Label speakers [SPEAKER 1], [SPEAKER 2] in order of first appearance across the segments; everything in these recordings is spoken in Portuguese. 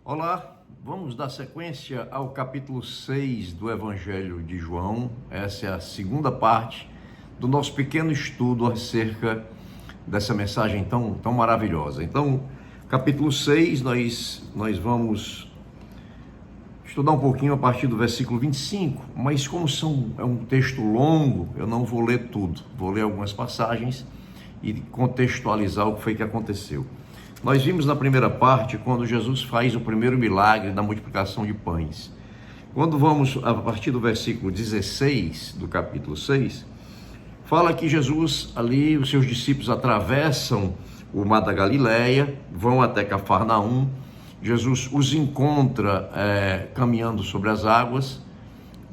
[SPEAKER 1] Olá, vamos dar sequência ao capítulo 6 do Evangelho de João. Essa é a segunda parte do nosso pequeno estudo acerca dessa mensagem tão maravilhosa. Então, capítulo 6, nós vamos estudar um pouquinho a partir do versículo 25, mas como é um texto longo, eu não vou ler tudo. Vou ler algumas passagens e contextualizar o que foi que aconteceu. Nós vimos na primeira parte quando Jesus faz o primeiro milagre da multiplicação de pães. Quando vamos a partir do versículo 16 do capítulo 6, fala que Jesus ali, os seus discípulos atravessam o mar da Galileia, vão até Cafarnaum. Jesus os encontra caminhando sobre as águas.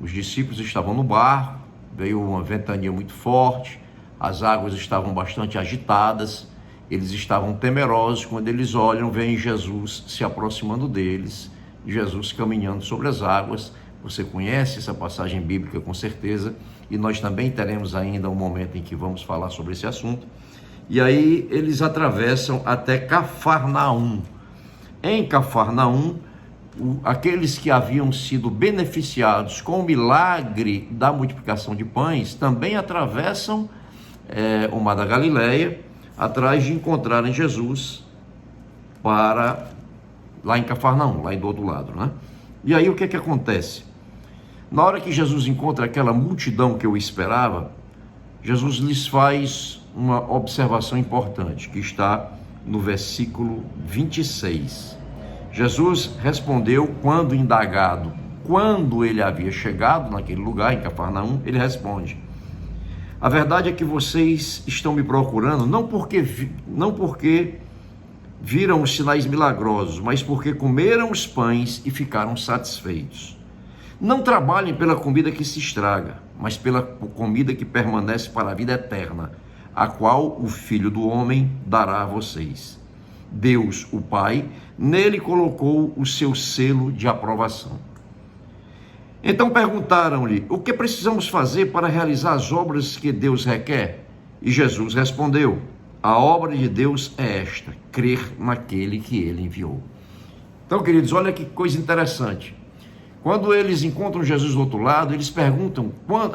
[SPEAKER 1] Os discípulos estavam no barco, veio uma ventania muito forte, as águas estavam bastante agitadas. Eles estavam temerosos. Quando eles olham, veem Jesus se aproximando deles, Jesus caminhando sobre as águas. Você conhece essa passagem bíblica com certeza, e nós também teremos ainda um momento em que vamos falar sobre esse assunto. E aí eles atravessam até Cafarnaum. Em Cafarnaum, aqueles que haviam sido beneficiados com o milagre da multiplicação de pães também atravessam o mar da Galileia, atrás de encontrarem Jesus para lá em Cafarnaum, lá do outro lado, né? E aí o que acontece? Na hora que Jesus encontra aquela multidão que eu esperava, Jesus lhes faz uma observação importante, que está no versículo 26. Jesus respondeu, quando indagado, quando ele havia chegado naquele lugar, em Cafarnaum, ele responde: a verdade é que vocês estão me procurando não porque viram os sinais milagrosos, mas porque comeram os pães e ficaram satisfeitos. Não trabalhem pela comida que se estraga, mas pela comida que permanece para a vida eterna, a qual o Filho do Homem dará a vocês. Deus, o Pai, nele colocou o seu selo de aprovação. Então perguntaram-lhe: o que precisamos fazer para realizar as obras que Deus requer? E Jesus respondeu: a obra de Deus é esta, crer naquele que ele enviou. Então, queridos, olha que coisa interessante. Quando eles encontram Jesus do outro lado, eles perguntam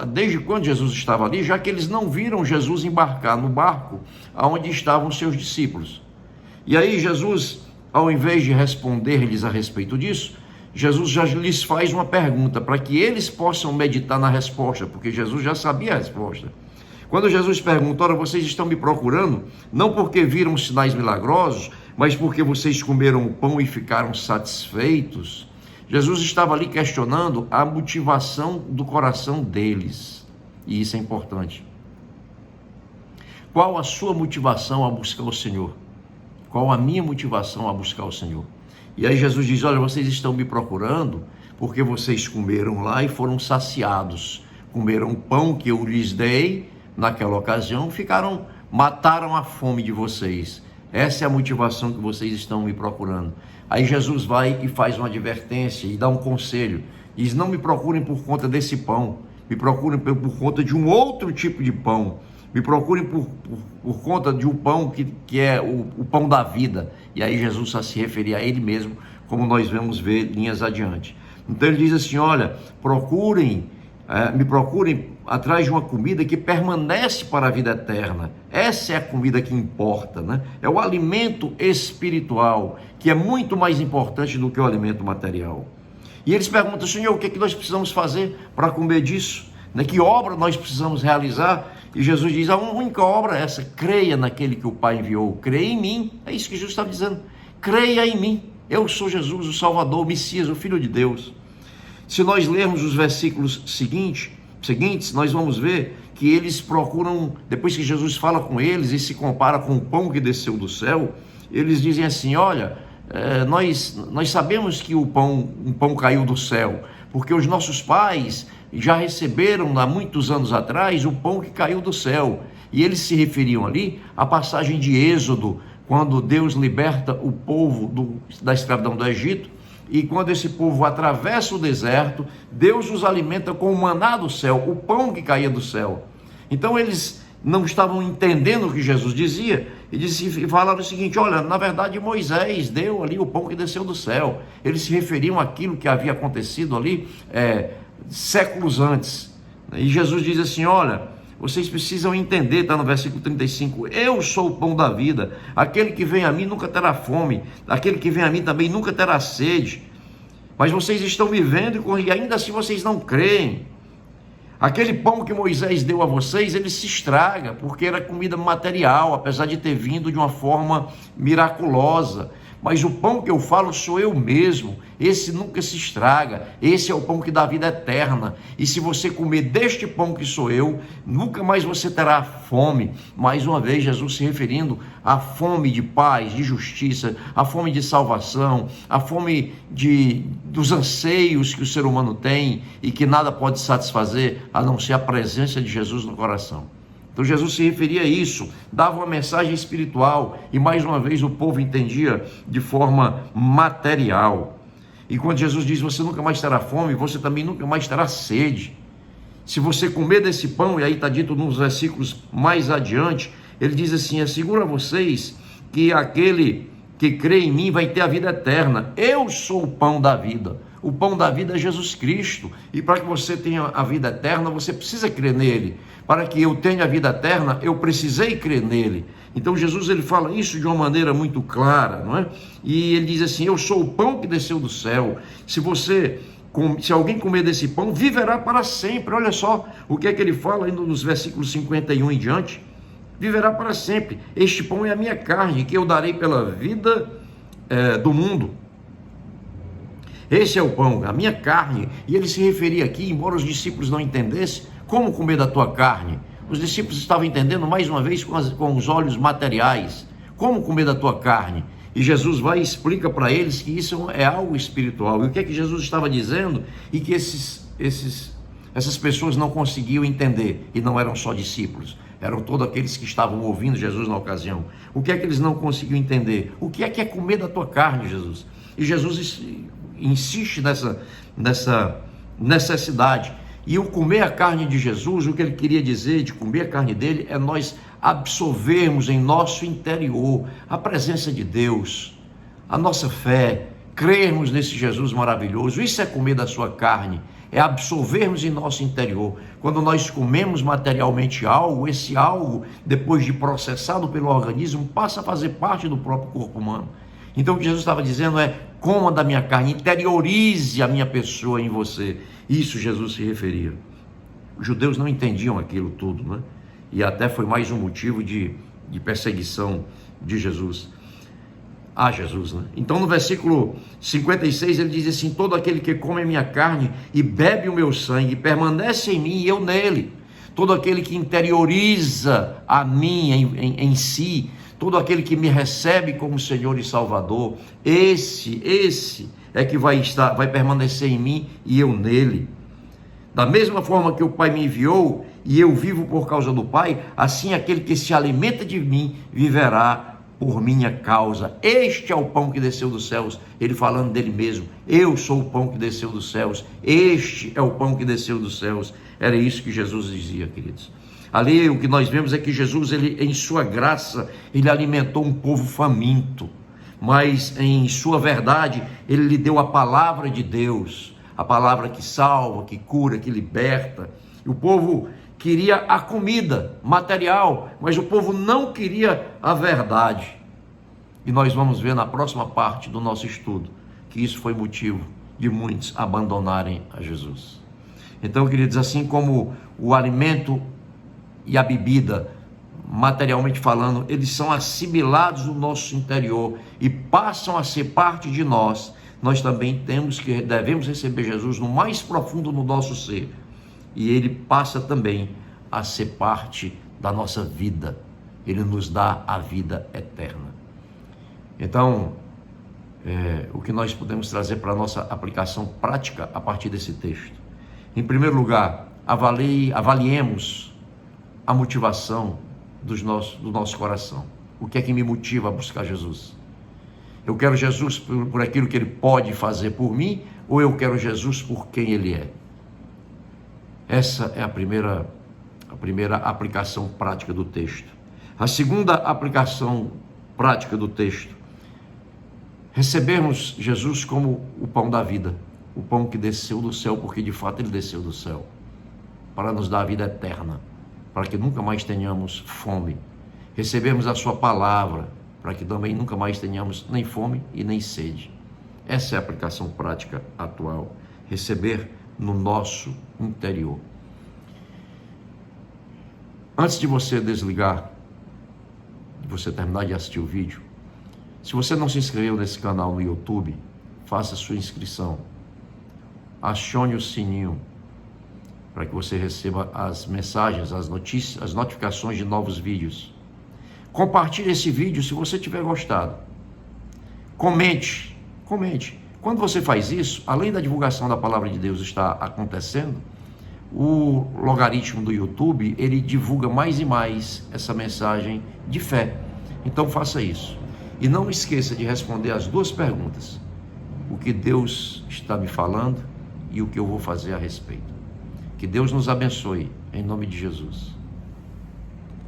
[SPEAKER 1] desde quando Jesus estava ali, já que eles não viram Jesus embarcar no barco onde estavam seus discípulos. E aí Jesus, ao invés de responder-lhes a respeito disso, Jesus já lhes faz uma pergunta para que eles possam meditar na resposta, porque Jesus já sabia a resposta. Quando Jesus pergunta: ora, vocês estão me procurando, não porque viram sinais milagrosos, mas porque vocês comeram o pão e ficaram satisfeitos. Jesus estava ali questionando a motivação do coração deles, e isso é importante. Qual a sua motivação a buscar o Senhor? Qual a minha motivação a buscar o Senhor? E aí Jesus diz: olha, vocês estão me procurando porque vocês comeram lá e foram saciados. Comeram o pão que eu lhes dei naquela ocasião, mataram a fome de vocês. Essa é a motivação que vocês estão me procurando. Aí Jesus vai e faz uma advertência e dá um conselho. Diz: não me procurem por conta desse pão, me procurem por conta de um outro tipo de pão. Me procurem por conta de um pão que é o pão da vida. E aí Jesus só se referia a ele mesmo, como nós vamos ver linhas adiante. Então ele diz assim: olha, me procurem atrás de uma comida que permanece para a vida eterna. Essa é a comida que importa, né? É o alimento espiritual, que é muito mais importante do que o alimento material. E eles perguntam: Senhor, o que é que nós precisamos fazer para comer disso? Que obra nós precisamos realizar? E Jesus diz: a única obra é essa, creia naquele que o Pai enviou, creia em mim. É isso que Jesus está dizendo: creia em mim, eu sou Jesus, o Salvador, o Messias, o Filho de Deus. Se nós lermos os versículos seguintes, nós vamos ver que eles procuram, depois que Jesus fala com eles e se compara com o pão que desceu do céu, eles dizem assim: olha, nós sabemos que um pão caiu do céu, porque os nossos pais já receberam há muitos anos atrás o pão que caiu do céu. E eles se referiam ali à passagem de Êxodo, quando Deus liberta o povo da escravidão do Egito, e quando esse povo atravessa o deserto, Deus os alimenta com o maná do céu, o pão que caía do céu. Então eles não estavam entendendo o que Jesus dizia, e falaram o seguinte: olha, na verdade Moisés deu ali o pão que desceu do céu. Eles se referiam àquilo que havia acontecido ali séculos antes. E Jesus diz assim: olha, vocês precisam entender, está no versículo 35, eu sou o pão da vida, aquele que vem a mim nunca terá fome, aquele que vem a mim também nunca terá sede, mas vocês estão me vendo e ainda assim vocês não creem. Aquele pão que Moisés deu a vocês, ele se estraga, porque era comida material, apesar de ter vindo de uma forma miraculosa. Mas o pão que eu falo sou eu mesmo, esse nunca se estraga, esse é o pão que dá vida eterna. E se você comer deste pão que sou eu, nunca mais você terá fome. Mais uma vez, Jesus se referindo à fome de paz, de justiça, à fome de salvação, à fome dos anseios que o ser humano tem e que nada pode satisfazer a não ser a presença de Jesus no coração. Então Jesus se referia a isso, dava uma mensagem espiritual e mais uma vez o povo entendia de forma material. E quando Jesus diz: você nunca mais terá fome, você também nunca mais terá sede. Se você comer desse pão, e aí está dito nos versículos mais adiante, ele diz assim: asseguro a vocês que aquele que crê em mim vai ter a vida eterna. Eu sou o pão da vida. O pão da vida é Jesus Cristo. E para que você tenha a vida eterna, você precisa crer nele. Para que eu tenha a vida eterna, eu precisei crer nele. Então Jesus, ele fala isso de uma maneira muito clara, não é? E ele diz assim: eu sou o pão que desceu do céu. Se alguém comer desse pão, viverá para sempre. Olha só o que é que ele fala ainda nos versículos 51 em diante. Viverá para sempre. Este pão é a minha carne, que eu darei pela vida do mundo. Esse é o pão, a minha carne. E ele se referia aqui, embora os discípulos não entendessem, como comer da tua carne. Os discípulos estavam entendendo mais uma vez com os olhos materiais. Como comer da tua carne? E Jesus vai e explica para eles que isso é algo espiritual. E o que é que Jesus estava dizendo? E que essas pessoas não conseguiam entender. E não eram só discípulos, eram todos aqueles que estavam ouvindo Jesus na ocasião. O que é que eles não conseguiam entender? O que é comer da tua carne, Jesus? E Jesus insiste nessa necessidade. E o comer a carne de Jesus, o que ele queria dizer de comer a carne dele, é nós absorvermos em nosso interior a presença de Deus, a nossa fé, crermos nesse Jesus maravilhoso. Isso é comer da sua carne, é absorvermos em nosso interior. Quando nós comemos materialmente algo, esse algo, depois de processado pelo organismo, passa a fazer parte do próprio corpo humano. Então o que Jesus estava dizendo é: coma da minha carne, interiorize a minha pessoa em você. Isso Jesus se referia. Os judeus não entendiam aquilo tudo, né? E até foi mais um motivo de perseguição de Jesus. A Jesus, né? Então no versículo 56 ele diz assim: todo aquele que come a minha carne e bebe o meu sangue permanece em mim e eu nele. Todo aquele que interioriza a mim em si, todo aquele que me recebe como Senhor e Salvador, esse é que vai permanecer em mim e eu nele. Da mesma forma que o Pai me enviou e eu vivo por causa do Pai, assim aquele que se alimenta de mim viverá por minha causa. Este é o pão que desceu dos céus. Ele falando dele mesmo: eu sou o pão que desceu dos céus. Este é o pão que desceu dos céus. Era isso que Jesus dizia, queridos. Ali o que nós vemos é que Jesus, ele, em sua graça, ele alimentou um povo faminto, mas em sua verdade, ele lhe deu a palavra de Deus, a palavra que salva, que cura, que liberta. E o povo queria a comida material, mas o povo não queria a verdade. E nós vamos ver na próxima parte do nosso estudo que isso foi motivo de muitos abandonarem a Jesus. Então, queridos, assim como o alimento e a bebida, materialmente falando, eles são assimilados no nosso interior e passam a ser parte de nós, nós também devemos receber Jesus no mais profundo do nosso ser, e ele passa também a ser parte da nossa vida. Ele nos dá a vida eterna. Então, o que nós podemos trazer para a nossa aplicação prática a partir desse texto? Em primeiro lugar, avaliemos a motivação do nosso coração. O que é que me motiva a buscar Jesus? Eu quero Jesus por aquilo que ele pode fazer por mim, ou eu quero Jesus por quem ele é? Essa é a primeira A primeira aplicação prática do texto. A segunda aplicação prática do texto: recebermos Jesus como o pão da vida, o pão que desceu do céu, porque de fato ele desceu do céu, para nos dar a vida eterna, para que nunca mais tenhamos fome. Recebermos a sua palavra, para que também nunca mais tenhamos nem fome e nem sede. Essa é a aplicação prática atual. Receber no nosso interior. Antes de você desligar, de você terminar de assistir o vídeo, se você não se inscreveu nesse canal no YouTube, faça sua inscrição. Acione o sininho para que você receba as mensagens, as notícias, as notificações de novos vídeos. Compartilhe esse vídeo se você tiver gostado. Comente. Quando você faz isso, além da divulgação da palavra de Deus estar acontecendo, o logaritmo do YouTube, ele divulga mais e mais essa mensagem de fé. Então faça isso. E não esqueça de responder as duas perguntas: o que Deus está me falando e o que eu vou fazer a respeito. Que Deus nos abençoe, em nome de Jesus.